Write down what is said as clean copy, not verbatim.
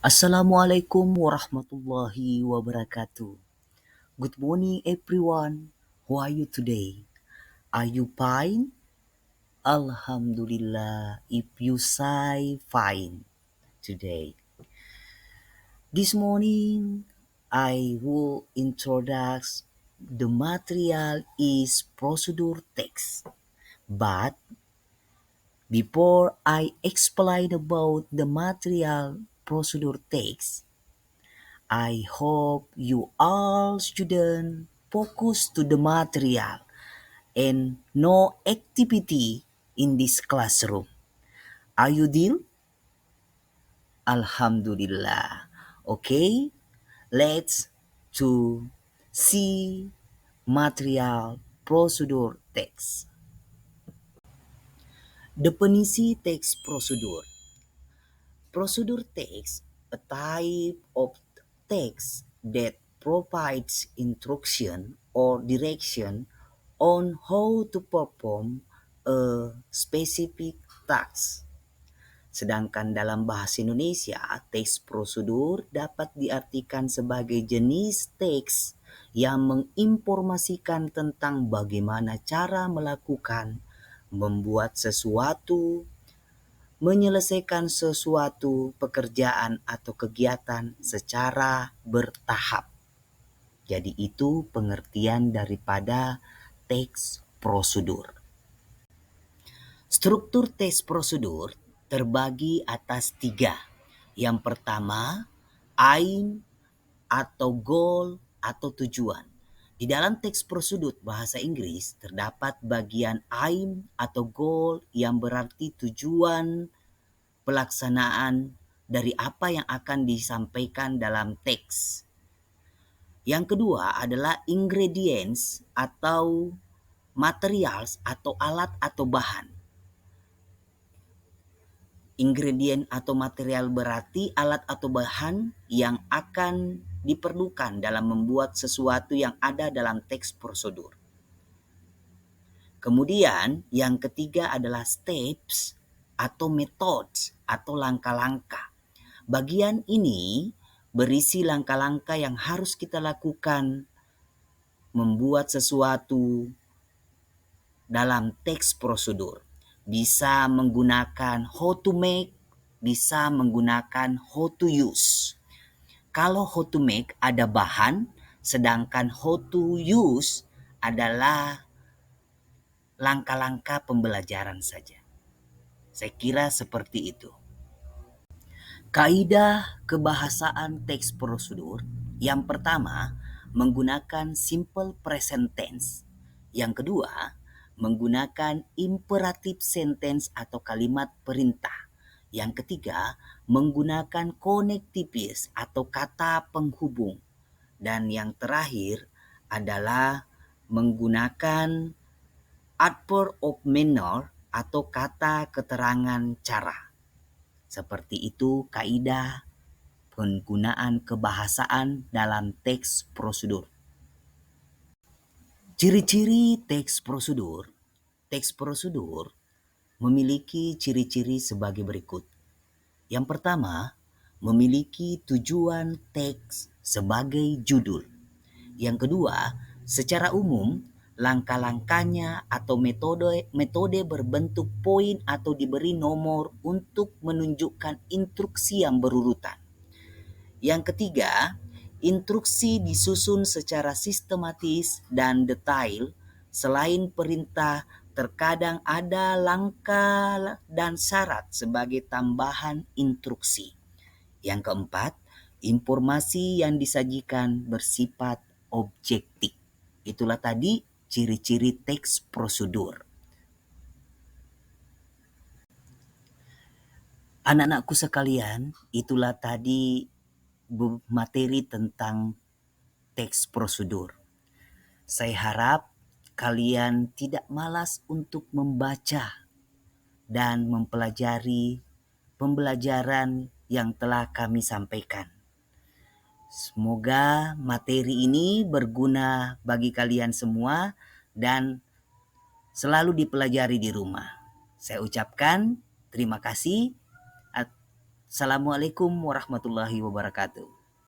Assalamualaikum warahmatullahi wabarakatuh. Good morning everyone. How are you today? Are you fine? Alhamdulillah if you say fine today. This morning I will introduce the material is procedure text. But before I explain about the material procedure text, I hope you all students focus to the material and no activity in this classroom. Are you deal? Alhamdulillah. Okay, let's to see material procedure text. Definisi teks prosedur. Prosedur text, a type of text that provides instruction or direction on how to perform a specific task. Sedangkan dalam bahasa Indonesia, teks prosedur dapat diartikan sebagai jenis teks yang menginformasikan tentang bagaimana cara melakukan, membuat sesuatu, menyelesaikan sesuatu pekerjaan atau kegiatan secara bertahap. Jadi itu pengertian daripada teks prosedur. Struktur teks prosedur terbagi atas 3. Yang pertama, aim atau goal atau tujuan. Di dalam teks prosedur bahasa Inggris terdapat bagian aim atau goal yang berarti tujuan pelaksanaan dari apa yang akan disampaikan dalam teks. Yang kedua adalah ingredients atau materials atau alat atau bahan. Ingredient atau material berarti alat atau bahan yang akan diperlukan dalam membuat sesuatu yang ada dalam teks prosedur. Kemudian yang ketiga adalah steps atau methods atau langkah-langkah. Bagian ini berisi langkah-langkah yang harus kita lakukan membuat sesuatu dalam teks prosedur. Bisa menggunakan how to make, bisa menggunakan how to use. Kalau how to make ada bahan, sedangkan how to use adalah langkah-langkah pembelajaran saja. Saya kira seperti itu. Kaidah kebahasaan teks prosedur yang pertama menggunakan simple present tense. Yang kedua menggunakan imperative sentence atau kalimat perintah. Yang ketiga menggunakan connectives atau kata penghubung. Dan yang terakhir adalah menggunakan adverb of manner atau kata keterangan cara. Seperti itu kaidah penggunaan kebahasaan dalam teks prosedur. Ciri-ciri teks prosedur. Teks prosedur memiliki ciri-ciri sebagai berikut. Yang pertama, memiliki tujuan teks sebagai judul. Yang kedua, secara umum langkah-langkahnya atau metode berbentuk poin atau diberi nomor untuk menunjukkan instruksi yang berurutan. Yang ketiga, instruksi disusun secara sistematis dan detail. Selain perintah, terkadang ada langkah dan syarat sebagai tambahan instruksi. Yang keempat, informasi yang disajikan bersifat objektif. Itulah tadi ciri-ciri teks prosedur. Anak-anakku sekalian, itulah tadi materi tentang teks prosedur. Saya harap kalian tidak malas untuk membaca dan mempelajari pembelajaran yang telah kami sampaikan. Semoga materi ini berguna bagi kalian semua dan selalu dipelajari di rumah. Saya ucapkan terima kasih. Assalamualaikum warahmatullahi wabarakatuh.